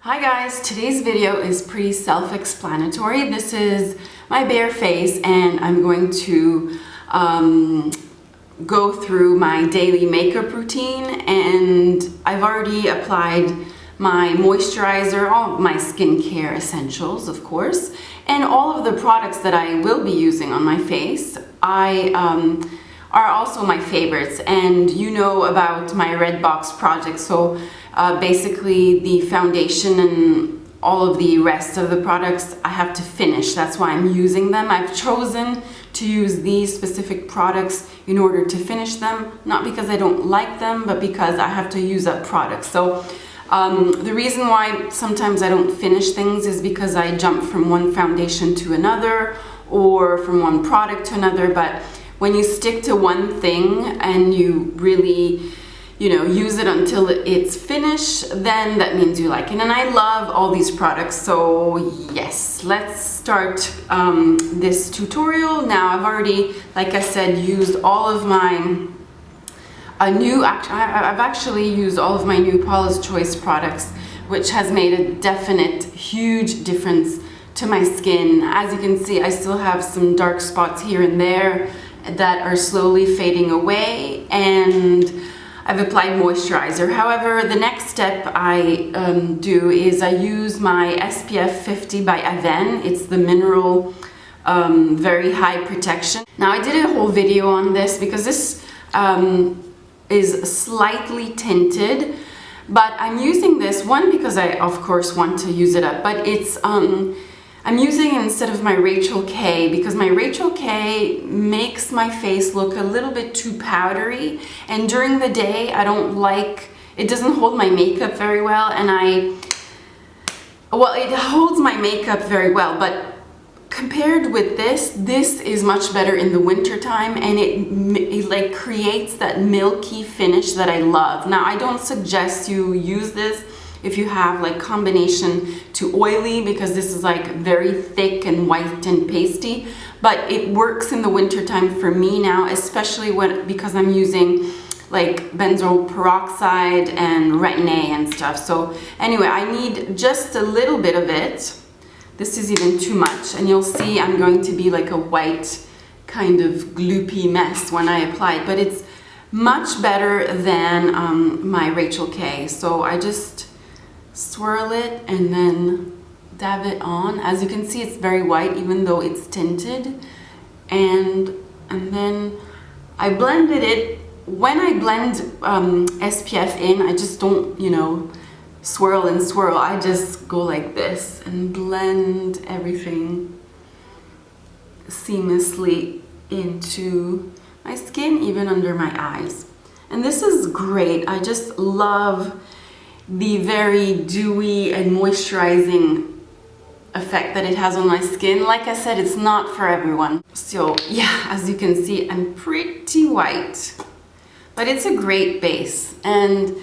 Hi guys, today's video is pretty self-explanatory. This is my bare face and I'm going to go through my daily makeup routine, and I've already applied my moisturizer, all of my skincare essentials of course, and all of the products that I will be using on my face are also my favorites. And you know about my red box project, so basically the foundation and all of the rest of the products I have to finish. That's why I'm using them. I've chosen to use these specific products in order to finish them, not because I don't like them, but because I have to use up products. So the reason why sometimes I don't finish things is because I jump from one foundation to another or from one product to another. But when you stick to one thing and you really, use it until it's finished, then that means you like it. And I love all these products. So yes, let's start this tutorial. Now I've already, like I said, used all of my I've actually used all of my new Paula's Choice products, which has made a definite huge difference to my skin. As you can see, I still have some dark spots here and there that are slowly fading away, and I've applied moisturizer. However, the next step I do is I use my SPF 50 by Avène. It's the mineral very high protection. Now I did a whole video on this because this is slightly tinted, but I'm using this one because I of course want to use it up, but it's I'm using it instead of my Rachel K because my Rachel K makes my face look a little bit too powdery, and during the day I don't like, it doesn't hold my makeup very well, and it holds my makeup very well, but compared with this is much better in the winter time, and it like creates that milky finish that I love. Now I don't suggest you use this if you have like combination to oily, because this is like very thick and white and pasty, but it works in the winter time for me now, especially because I'm using like benzoyl peroxide and retin-A and stuff. So anyway, I need just a little bit of it. This is even too much, and you'll see I'm going to be like a white kind of gloopy mess when I apply it, but it's much better than my Rachel K. So I just swirl it and then dab it on. As you can see, it's very white even though it's tinted, and then I blended it. When I blend SPF in, I just don't swirl and swirl. I just go like this and blend everything seamlessly into my skin, even under my eyes. And this is great. I just love the very dewy and moisturizing effect that it has on my skin. Like I said, it's not for everyone. So yeah, as you can see, I'm pretty white, but it's a great base, and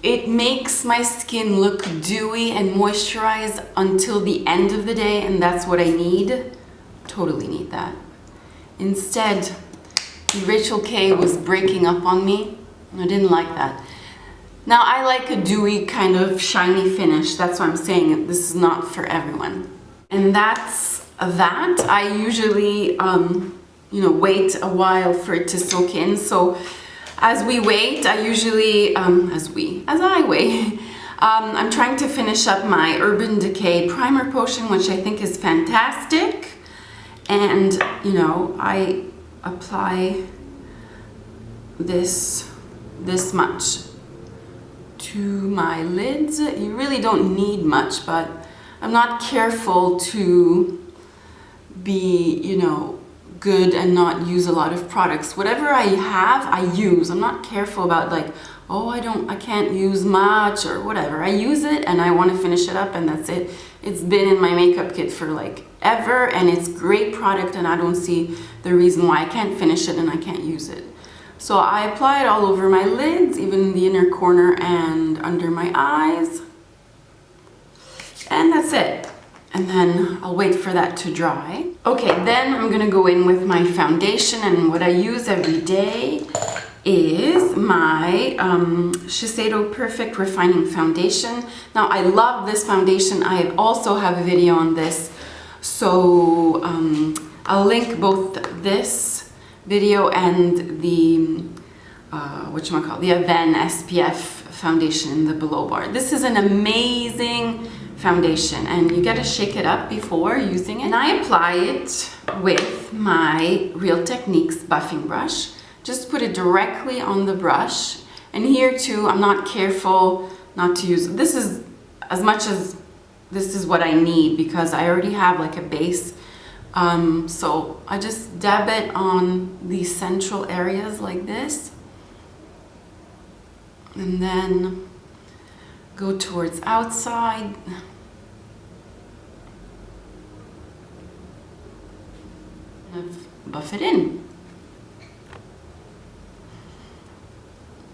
it makes my skin look dewy and moisturized until the end of the day, and that's what I need. Totally need that. Instead, the Rachel K was breaking up on me. I didn't like that. Now I like a dewy kind of shiny finish. That's why I'm saying this is not for everyone. And that's that. I usually, wait a while for it to soak in. So as we wait, I usually, as I wait, I'm trying to finish up my Urban Decay primer potion, which I think is fantastic. And, I apply this much to my lids. You really don't need much, but I'm not careful to be, good and not use a lot of products. Whatever I have, I use. I'm not careful about like, oh, I can't use much or whatever. I use it and I want to finish it up, and that's it. It's been in my makeup kit for like ever, and it's great product, and I don't see the reason why I can't finish it and I can't use it. So I apply it all over my lids, even in the inner corner and under my eyes. And that's it. And then I'll wait for that to dry. Okay, then I'm gonna go in with my foundation, and what I use every day is my Shiseido Perfect Refining Foundation. Now I love this foundation. I also have a video on this, so I'll link both this video and the the Avène SPF foundation in the below bar. This is an amazing foundation, and you gotta shake it up before using it. And I apply it with my Real Techniques buffing brush. Just put it directly on the brush. And here too, I'm not careful not to use, this is as much as this is what I need because I already have like a base. So I just dab it on the central areas like this. And then go towards outside. Buff it in.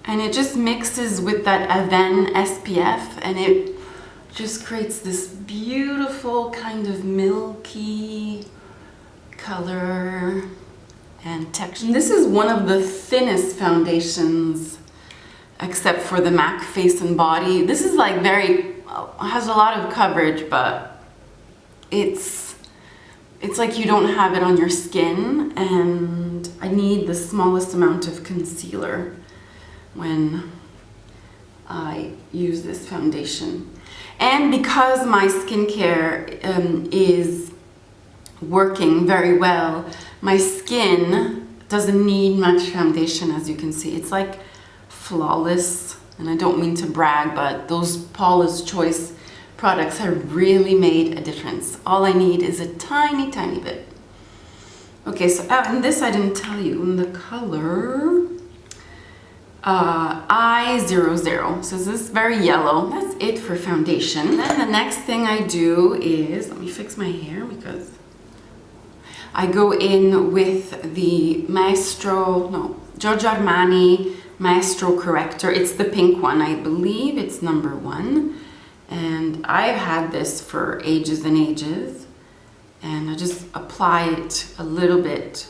And it just mixes with that Avène SPF, and it just creates this beautiful kind of milky color and texture. This is one of the thinnest foundations except for the MAC Face and Body. This is like has a lot of coverage, but it's like you don't have it on your skin, and I need the smallest amount of concealer when I use this foundation. And because my skincare is working very well, my skin doesn't need much foundation, as you can see. It's like flawless, and I don't mean to brag, but those Paula's Choice products have really made a difference. All I need is a tiny, tiny bit. Okay, so and this I didn't tell you, in the color I00. So this is very yellow. That's it for foundation. Then the next thing I do is, let me fix my hair because I go in with the Giorgio Armani Maestro Corrector. It's the pink one. I believe it's number 1. And I've had this for ages and ages. And I just apply it a little bit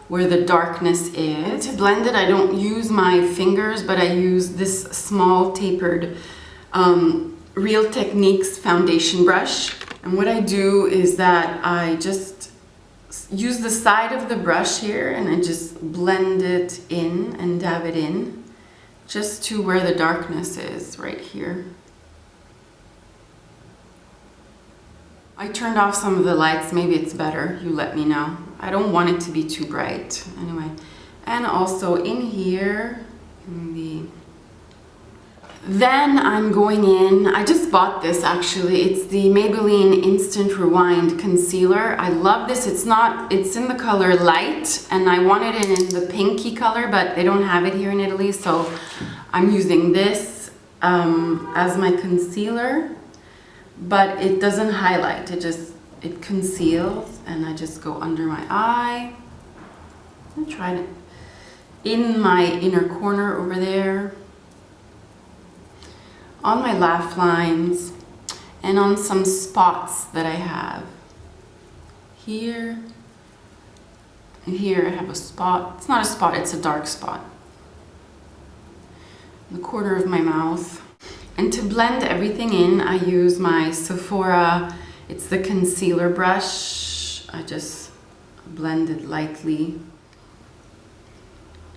where the darkness is. To blend it, I don't use my fingers, but I use this small tapered Real Techniques foundation brush. And what I do is that I just use the side of the brush here and I just blend it in and dab it in just to where the darkness is, right here. I turned off some of the lights, maybe it's better, you let me know. I don't want it to be too bright, anyway. And also in here, then I'm going in, I just bought this actually, it's the Maybelline Instant Rewind Concealer. I love this, it's in the color light, and I wanted it in the pinky color, but they don't have it here in Italy, so I'm using this as my concealer. But it doesn't highlight, it conceals, and I just go under my eye and try it in my inner corner over there, on my laugh lines, and on some spots that I have. Here and here I have a spot. It's not a spot, it's a dark spot. In the corner of my mouth. And to blend everything in, I use my Sephora, it's the concealer brush. I just blend it lightly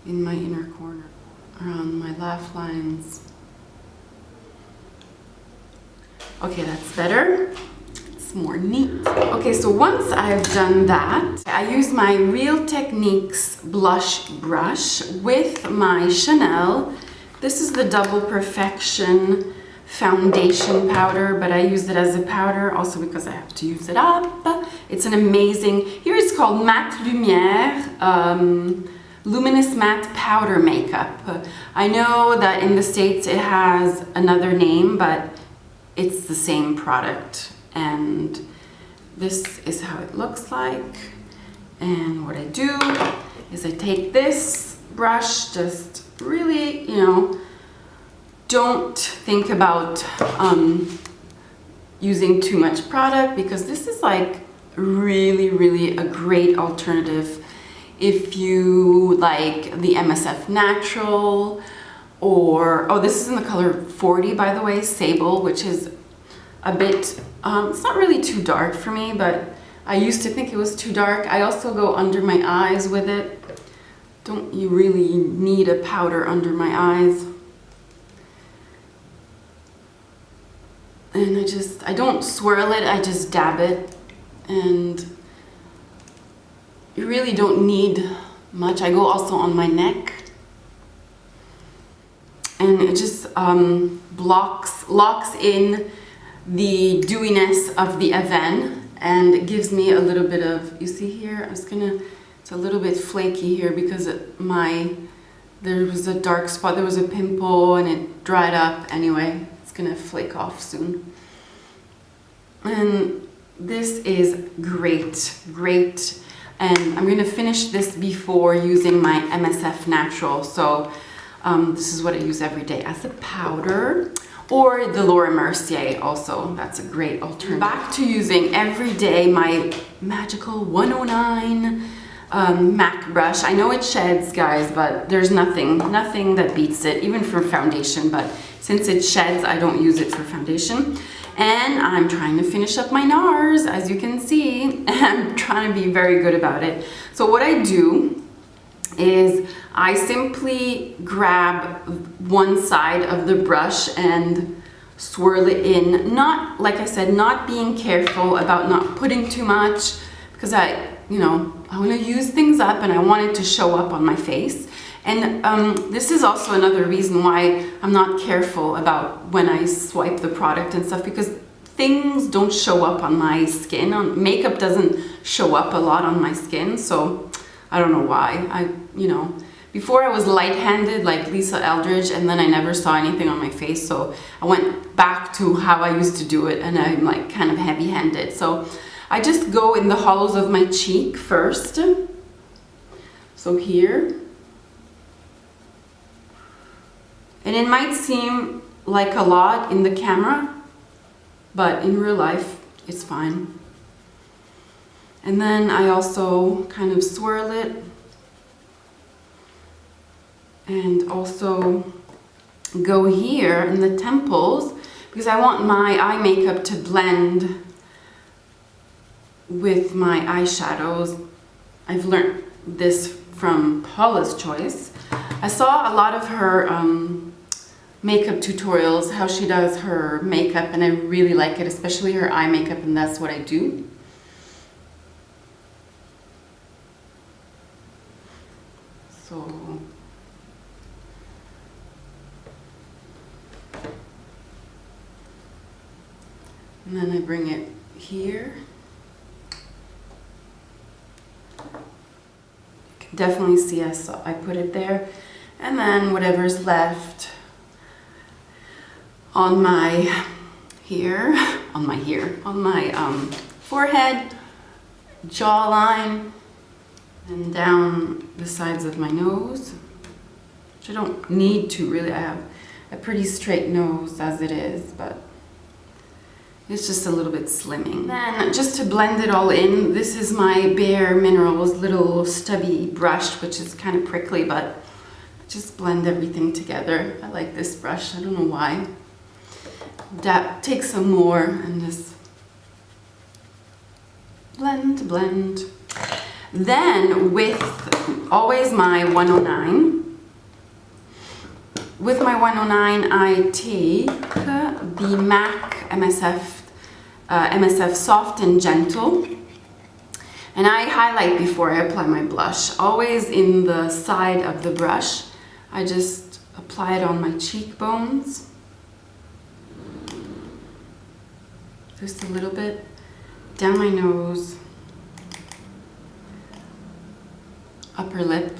in my inner corner, around my laugh lines. Okay, that's better. It's more neat. Okay, so once I've done that, I use my Real Techniques blush brush with my Chanel. This is the Double Perfection foundation powder, but I use it as a powder also because I have to use it up. It's an amazing, here it's called Matt Lumière Luminous Matte Powder Makeup. I know that in the States it has another name, but it's the same product. And this is how it looks like. And what I do is I take this brush, just really, don't think about using too much product, because this is like really a great alternative if you like the MSF Natural, or, oh, this is in the color 40, by the way, Sable, which is a bit, it's not really too dark for me, but I used to think it was too dark. I also go under my eyes with it. Don't you really need a powder under my eyes? And I don't swirl it, I just dab it. And you really don't need much. I go also on my neck. And it just locks in the dewiness of the Avène, and it gives me a little bit of, you see here, it's a little bit flaky here because there was a dark spot, there was a pimple and it dried up. Anyway, it's gonna flake off soon. And this is great. And I'm gonna finish this before using my MSF Natural. So this is what I use every day as a powder. Or the Laura Mercier also, that's a great alternative. Back to using every day my magical 109 MAC brush. I know it sheds, guys, but there's nothing that beats it, even for foundation, but since it sheds, I don't use it for foundation. And I'm trying to finish up my NARS, as you can see. I'm trying to be very good about it. So what I do is I simply grab one side of the brush and swirl it in. Not, like I said, not being careful about not putting too much, because I want to use things up and I want it to show up on my face. And this is also another reason why I'm not careful about when I swipe the product and stuff, because things don't show up on my skin. Makeup doesn't show up a lot on my skin, so I don't know why. Before I was light-handed like Lisa Eldridge, and then I never saw anything on my face, so I went back to how I used to do it, and I'm like kind of heavy-handed. So I just go in the hollows of my cheek first. So here. And it might seem like a lot in the camera, but in real life, it's fine. And then I also kind of swirl it. And also go here in the temples, because I want my eye makeup to blend with my eyeshadows. I've learned this from Paula's Choice. I saw a lot of her makeup tutorials, how she does her makeup, and I really like it, especially her eye makeup, and that's what I do. So and then I bring it here. You can definitely see I put it there. And then whatever's left on my forehead, jawline, and down the sides of my nose, which I don't need to really. I have a pretty straight nose as it is, but it's just a little bit slimming. Then, just to blend it all in, this is my Bare Minerals little stubby brush, which is kind of prickly, but just blend everything together. I like this brush, I don't know why. Take some more and just blend. Then, with always my 109, with my 109, I take the MAC MSF Soft and Gentle, and I highlight before I apply my blush. Always in the side of the brush, I just apply it on my cheekbones, just a little bit, down my nose, upper lip.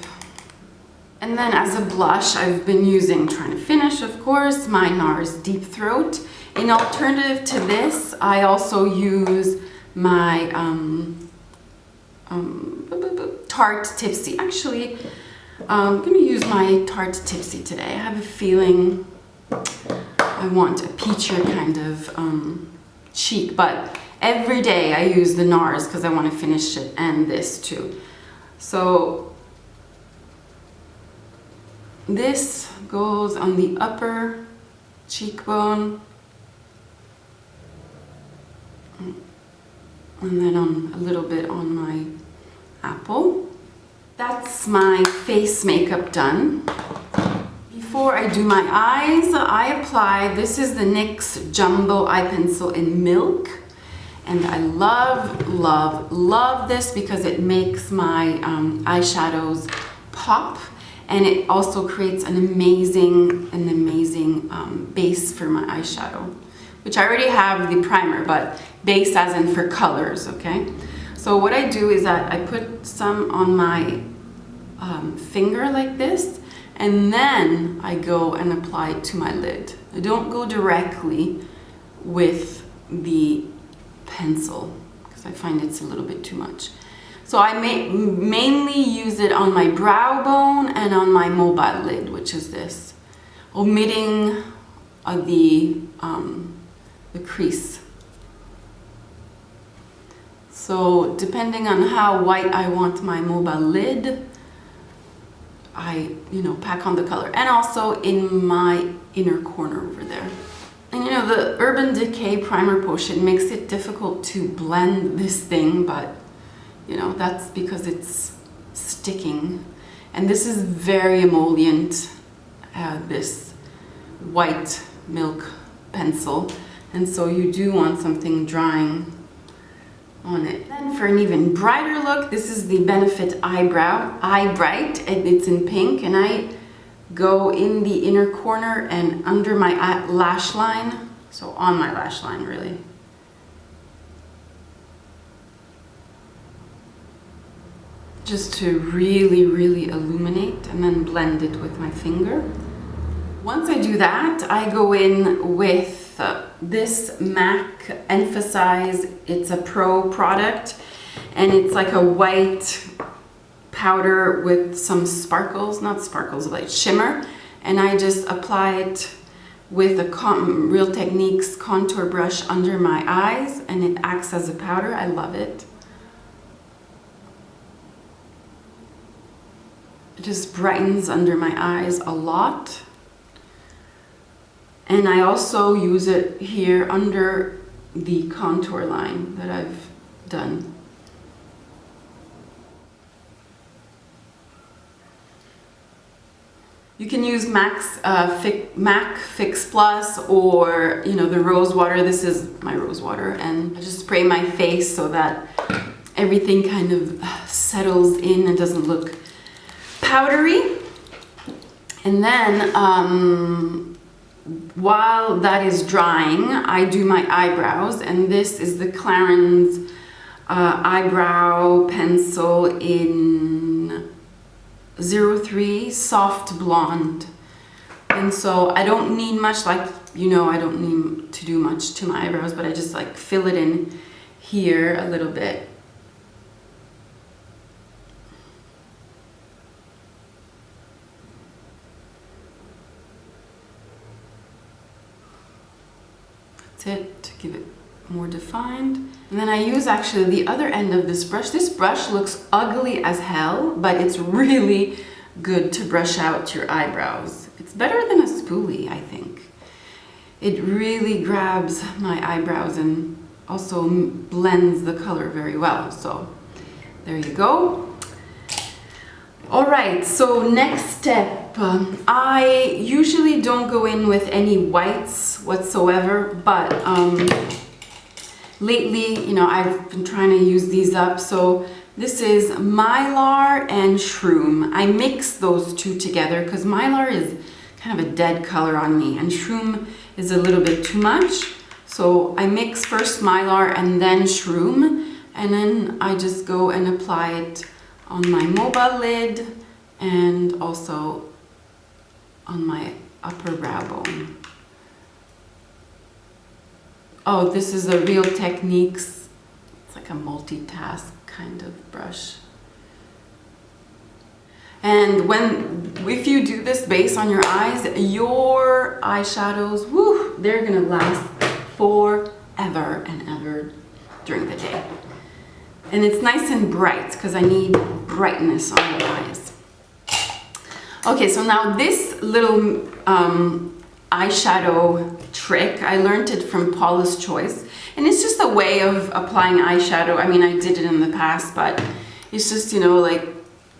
And then as a blush, I've been using, trying to finish, of course, my NARS Deep Throat. In alternative to this, I also use my Tarte Tipsy. Actually, I'm going to use my Tarte Tipsy today. I have a feeling I want a peachier kind of cheek, but every day I use the NARS because I want to finish it, and this too. So this goes on the upper cheekbone, and then on a little bit on my apple. That's my face makeup done. Before I do my eyes, I apply, this is the NYX Jumbo Eye Pencil in Milk. And I love, love, love this because it makes my eyeshadows pop. And it also creates an amazing base for my eyeshadow. Which I already have the primer, but base as in for colors, okay? So what I do is that I put some on my finger like this, and then I go and apply it to my lid. I don't go directly with the pencil because I find it's a little bit too much. So I mainly use it on my brow bone and on my mobile lid, which is this, omitting the crease. So depending on how white I want my mobile lid, I, pack on the color. And also in my inner corner over there. And the Urban Decay Primer Potion makes it difficult to blend this thing, but that's because it's sticking. And this is very emollient, this white milk pencil. And so you do want something drying on it. Then for an even brighter look, this is the Benefit Eye Bright, and it's in pink, and I go in the inner corner and under my lash line, so on my lash line really. Just to really, really illuminate, and then blend it with my finger. Once I do that, I go in with this MAC Emphasize. It's a pro product, and it's like a white powder with some sparkles, not sparkles, like shimmer. And I just apply it with a Real Techniques contour brush under my eyes, and it acts as a powder. I love it. It just brightens under my eyes a lot. And I also use it here under the contour line that I've done. You can use MAC Fix Plus or the rose water. This is my rose water, and I just spray my face so that everything kind of settles in and doesn't look powdery. And then while that is drying, I do my eyebrows, and this is the Clarins eyebrow pencil in 03 Soft Blonde. And so I don't need much, I don't need to do much to my eyebrows, but I just fill it in here a little bit. It to give it more defined. And then I use actually the other end of this brush. This brush looks ugly as hell, but it's really good to brush out your eyebrows. It's better than a spoolie, I think. It really grabs my eyebrows and also blends the color very well. So there you go. All right, so next step, I usually don't go in with any whites whatsoever, but lately, I've been trying to use these up. So this is mylar and shroom. I mix those two together because mylar is kind of a dead color on me, and shroom is a little bit too much. So I mix first mylar and then shroom, and then I just go and apply it on my mobile lid and also on my upper brow bone. Oh, this is a Real Techniques, it's like a multitask kind of brush. And if you do this base on your eyes, your eyeshadows, woo, they're gonna last forever and ever during the day. And it's nice and bright because I need brightness on the eyes. Okay, so now this little eyeshadow trick, I learned it from Paula's Choice. And it's just a way of applying eyeshadow. I mean, I did it in the past, but it's just, you know, like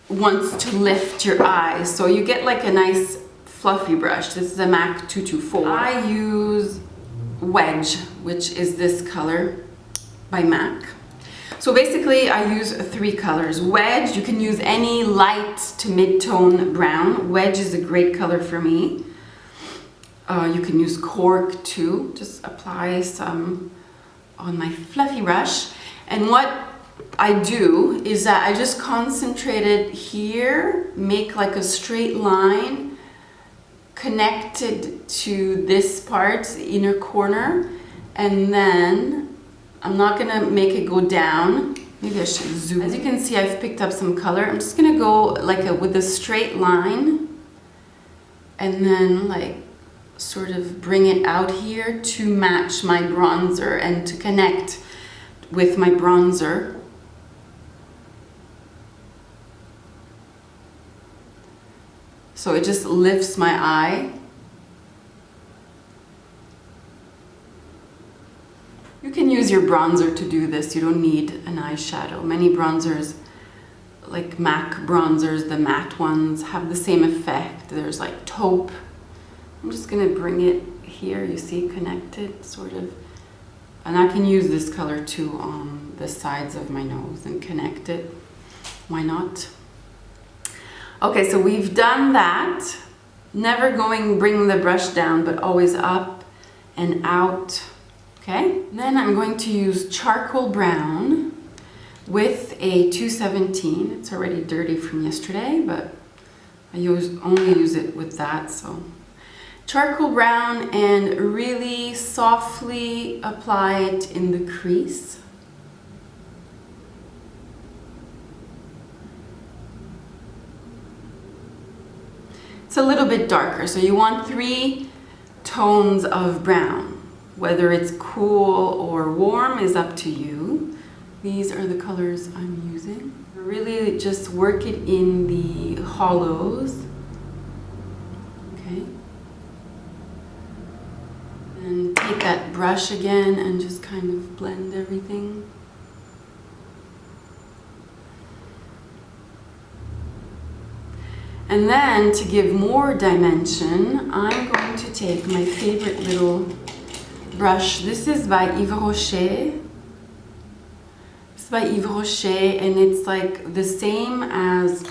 wants to lift your eyes. So you get like a nice fluffy brush. This is a MAC 224. I use Wedge, which is this color by MAC. So basically I use 3 colors. Wedge, you can use any light to mid-tone brown. Wedge is a great color for me. You can use Cork too. Just apply some on my fluffy brush. And what I do is that I just concentrate it here, make like a straight line connected to this part, the inner corner, and then I'm not gonna make it go down. Maybe I should zoom. As you can see, I've picked up some color. I'm just gonna go like with a straight line and then like sort of bring it out here to match my bronzer and to connect with my bronzer. So it just lifts my eye. You can use your bronzer to do this. You don't need an eyeshadow. Many bronzers, like MAC bronzers, the matte ones, have the same effect. There's like taupe. I'm just gonna bring it here, you see, connected, sort of. And I can use this color too on the sides of my nose and connect it. Why not? Okay, so we've done that. Never bring the brush down, but always up and out. Okay, then I'm going to use charcoal brown with a 217. It's already dirty from yesterday, but I only use it with that, so. Charcoal brown, and really softly apply it in the crease. It's a little bit darker, so you want 3 tones of brown. Whether it's cool or warm is up to you. These are the colors I'm using. Really just work it in the hollows. Okay. And take that brush again and just kind of blend everything. And then to give more dimension, I'm going to take my favorite little brush. This is by Yves Rocher. It's by Yves Rocher, and it's like the same as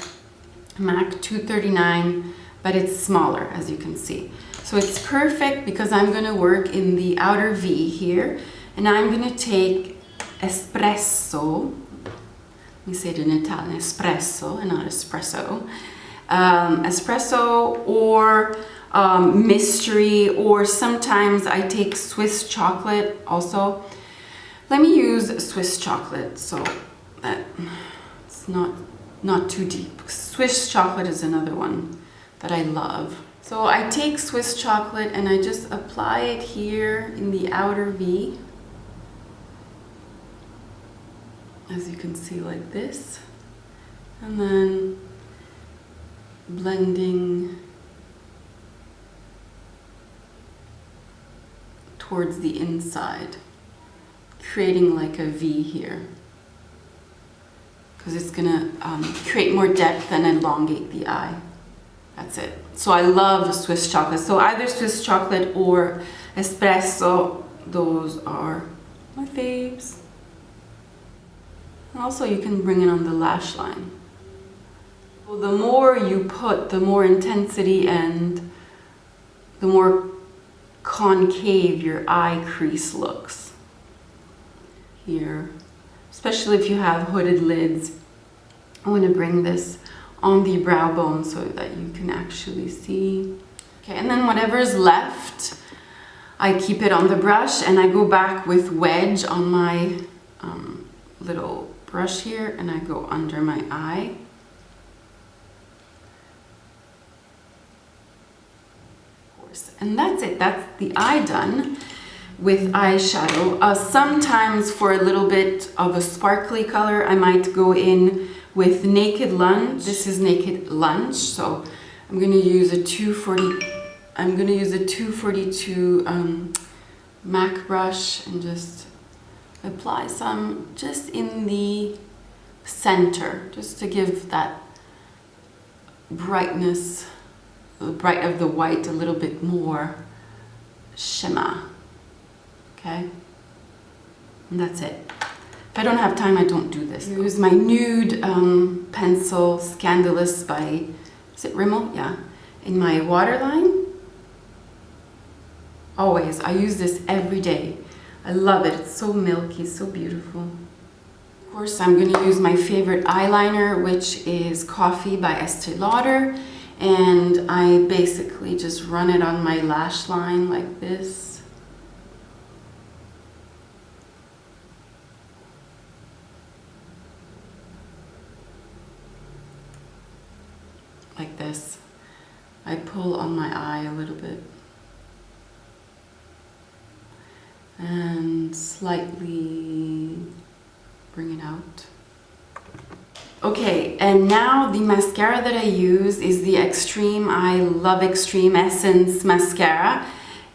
MAC 239, but it's smaller, as you can see. So it's perfect because I'm going to work in the outer V here, and I'm going to take espresso. Let me say it in Italian, espresso and not espresso. Espresso or mystery, or sometimes I take Swiss chocolate also. Let me use Swiss chocolate so that it's not too deep. Swiss chocolate is another one that I love. So I take Swiss chocolate and I just apply it here in the outer V. As you can see, like this. And then blending towards the inside, creating like a V here, because it's gonna create more depth and elongate the eye. That's it. So I love Swiss chocolate. So either Swiss chocolate or espresso, those are my faves. And also you can bring it on the lash line. So the more you put, the more intensity and the more concave your eye crease looks. Here, especially if you have hooded lids, I want to bring this on the brow bone so that you can actually see. Okay, and then whatever's left, I keep it on the brush and I go back with Wedge on my little brush here, and I go under my eye. And that's it. That's the eye done with eyeshadow. Sometimes for a little bit of a sparkly color, I might go in with Naked Lunch. This is Naked Lunch, so I'm gonna use a 242 MAC brush and just apply some just in the center, just to give that brightness, the bright of the white, a little bit more shimmer. Okay, and that's it. If I don't have time, I don't do this. I use my nude pencil, Scandalous by, is it Rimmel? Yeah. In my waterline. Always. I use this every day. I love it. It's so milky, so beautiful. Of course, I'm going to use my favorite eyeliner, which is Coffee by Estee Lauder. And I basically just run it on my lash line like this. Like this. I pull on my eye a little bit and slightly bring it out. Okay, and now the mascara that I use is the Extreme, I Love Extreme Essence mascara.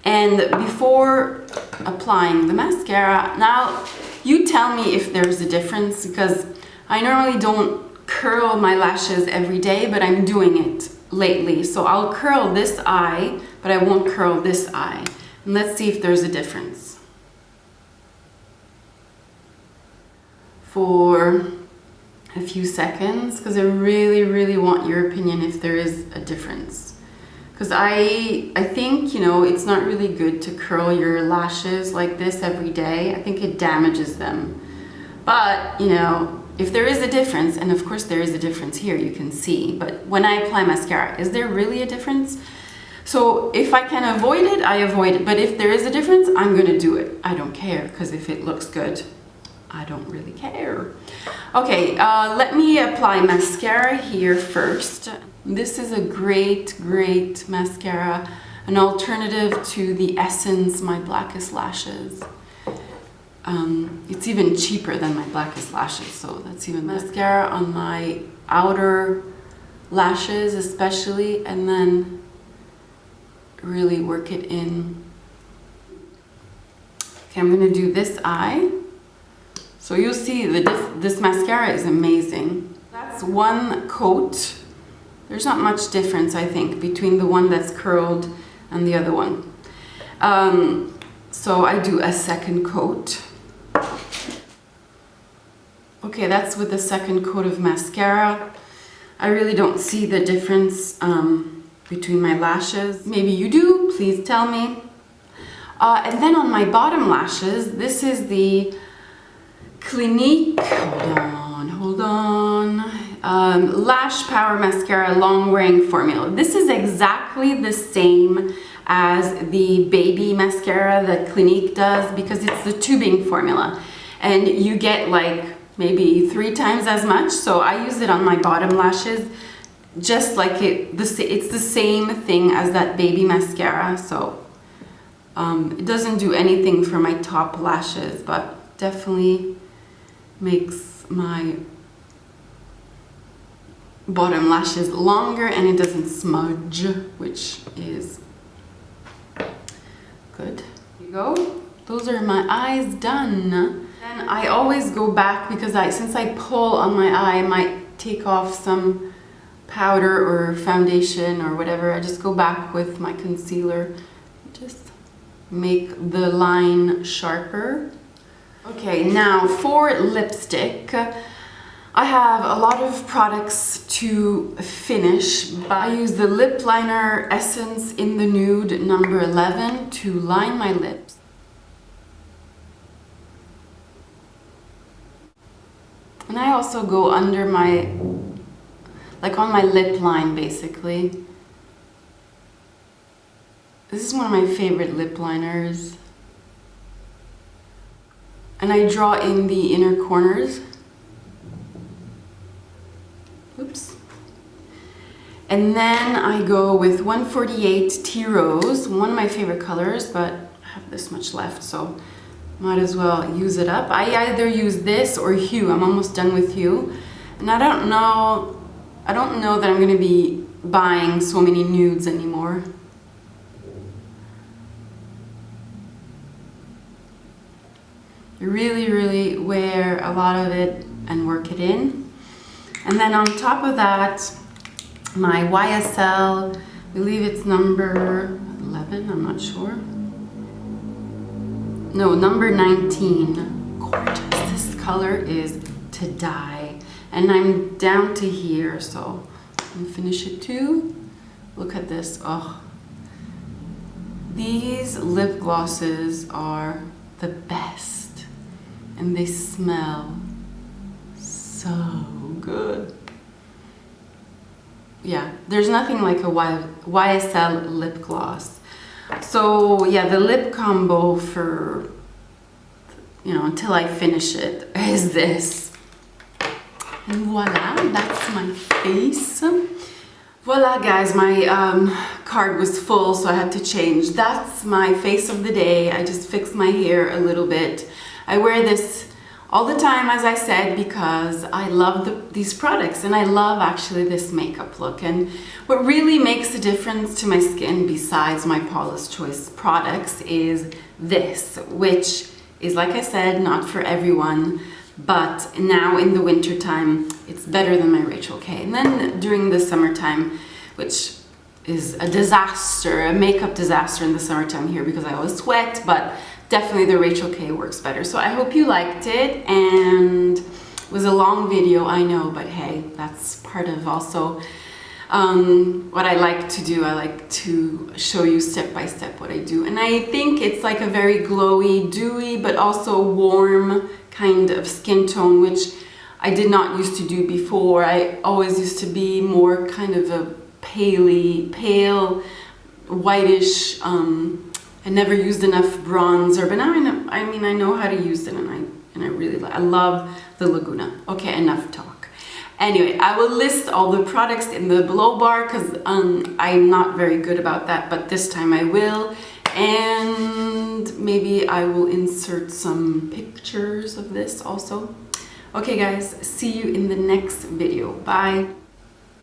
And before applying the mascara, now you tell me if there's a difference, because I normally don't curl my lashes every day, but I'm doing it lately. So I'll curl this eye, but I won't curl this eye. And let's see if there's a difference. For a few seconds, because I really want your opinion if there is a difference. Because I think, you know, it's not really good to curl your lashes like this every day. I think it damages them. But, you know, if there is a difference, and of course there is a difference here, you can see, but when I apply mascara, is there really a difference? So if I can avoid it, I avoid it. But if there is a difference, I'm gonna do it. I don't care, because if it looks good, I don't really care. Okay, let me apply mascara here first. This is a great mascara, an alternative to the Essence My Blackest Lashes. It's even cheaper than my Blackest Lashes, so that's even mascara on my outer lashes especially, and then really work it in. Okay, I'm gonna do this eye. So you'll see this mascara is amazing. That's one coat. There's not much difference, I think, between the one that's curled and the other one. So I do a second coat. Okay, that's with the second coat of mascara. I really don't see the difference between my lashes. Maybe you do, please tell me. And then on my bottom lashes, this is the Clinique, hold on, Lash Power Mascara Long Wearing Formula. This is exactly the same as the baby mascara that Clinique does, because it's the tubing formula. And you get like maybe 3 times as much, so I use it on my bottom lashes, just like it's the same thing as that baby mascara, so it doesn't do anything for my top lashes, but definitely makes my bottom lashes longer, and it doesn't smudge, which is good. There you go. Those are my eyes done. Then I always go back, because since I pull on my eye, I might take off some powder or foundation or whatever. I just go back with my concealer, just make the line sharper. Okay, now for lipstick, I have a lot of products to finish, but I use the lip liner Essence In The Nude number 11 to line my lips. And I also go under my, like on my lip line basically. This is one of my favorite lip liners. And I draw in the inner corners. Oops. And then I go with 148 Tea Rose, one of my favorite colors, but I have this much left, so might as well use it up. I either use this or Hue. I'm almost done with Hue. And I don't know that I'm gonna be buying so many nudes anymore. You really wear a lot of it and work it in. And then on top of that, my YSL, I believe it's number 11, I'm not sure. No, number 19. Gorgeous. This color is to die. And I'm down to here, so I'm gonna finish it too. Look at this. Oh, these lip glosses are the best, and they smell so good. Yeah, there's nothing like a YSL lip gloss. So yeah, the lip combo for, you know, until I finish it is this. And voila, that's my face. Voila guys, my card was full, so I had to change. That's my face of the day. I just fixed my hair a little bit. I wear this all the time, as I said, because I love these products, and I love actually this makeup look. And what really makes a difference to my skin, besides my Paula's Choice products, is this, which is, like I said, not for everyone, but now in the winter time, it's better than my Rachel K. And then during the summertime, which is a disaster, a makeup disaster in the summertime here because I always sweat, but definitely the Rachel K works better. So I hope you liked it, and it was a long video, I know, but hey, that's part of also what I like to do. I like to show you step by step what I do. And I think it's like a very glowy, dewy, but also warm kind of skin tone, which I did not used to do before. I always used to be more kind of a pale, whitish, I never used enough bronzer, but now I know how to use it, and I love the Laguna. Okay, enough talk. Anyway, I will list all the products in the below bar because I'm not very good about that, but this time I will. And maybe I will insert some pictures of this also. Okay guys, see you in the next video. Bye.